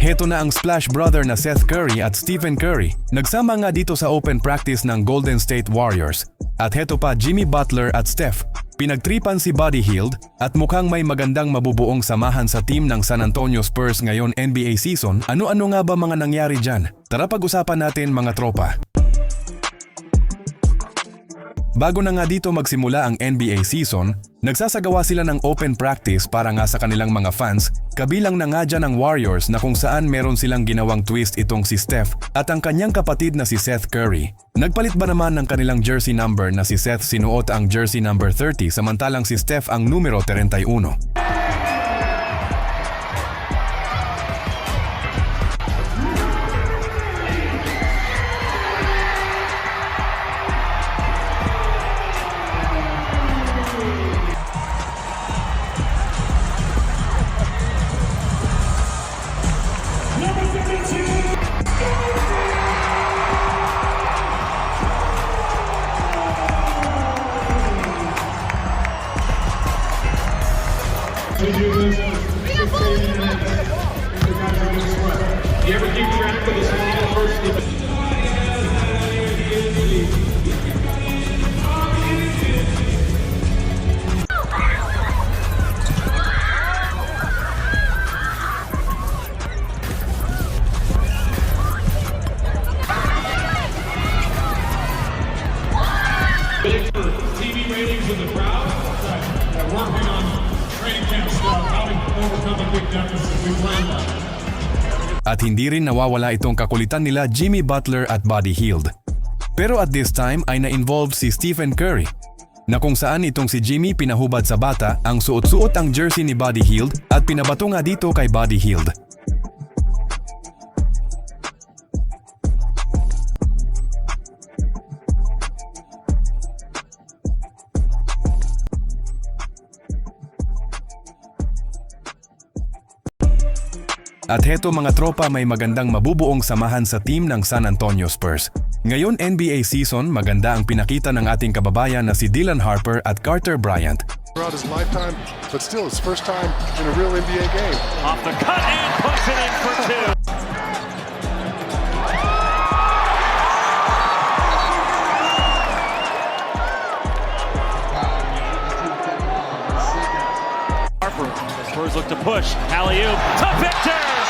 Heto na ang Splash Brother na Seth Curry at Stephen Curry. Nagsama nga dito sa open practice ng Golden State Warriors. At heto pa Jimmy Butler at Steph. Pinagtripan si Buddy Hield at mukhang may magandang mabubuong samahan sa team ng San Antonio Spurs ngayon NBA season. Ano-ano nga ba mga nangyari dyan? Tara pag-usapan natin mga tropa. Bago na nga dito magsimula ang NBA season, nagsasagawa sila ng open practice para nga sa kanilang mga fans, kabilang na nga dyan ang Warriors na kung saan meron silang ginawang twist itong si Steph at ang kanyang kapatid na si Seth Curry. Nagpalit ba naman ng kanilang jersey number na si Seth sinuot ang jersey number 30 samantalang si Steph ang numero 31. You ever keep track of the small first? TV ratings in the crowd. They're working on training camp stuff, how to overcome a big deficit. We planned that. At hindi rin nawawala itong kakulitan nila Jimmy Butler at Buddy Hield. Pero at this time ay na-involve si Stephen Curry, na kung saan itong si Jimmy pinahubad sa bata ang suot-suot ang jersey ni Buddy Hield at pinabato nga dito kay Buddy Hield. At heto mga tropa, may magandang mabubuong samahan sa team ng San Antonio Spurs. Ngayon NBA season, maganda ang pinakita ng ating kababayan na si Dylan Harper at Carter Bryant. Throughout his lifetime, but still his first time in a real NBA game. Off the cut and puts it in for two. Harper, Spurs look to push. Alley-oop to Victor.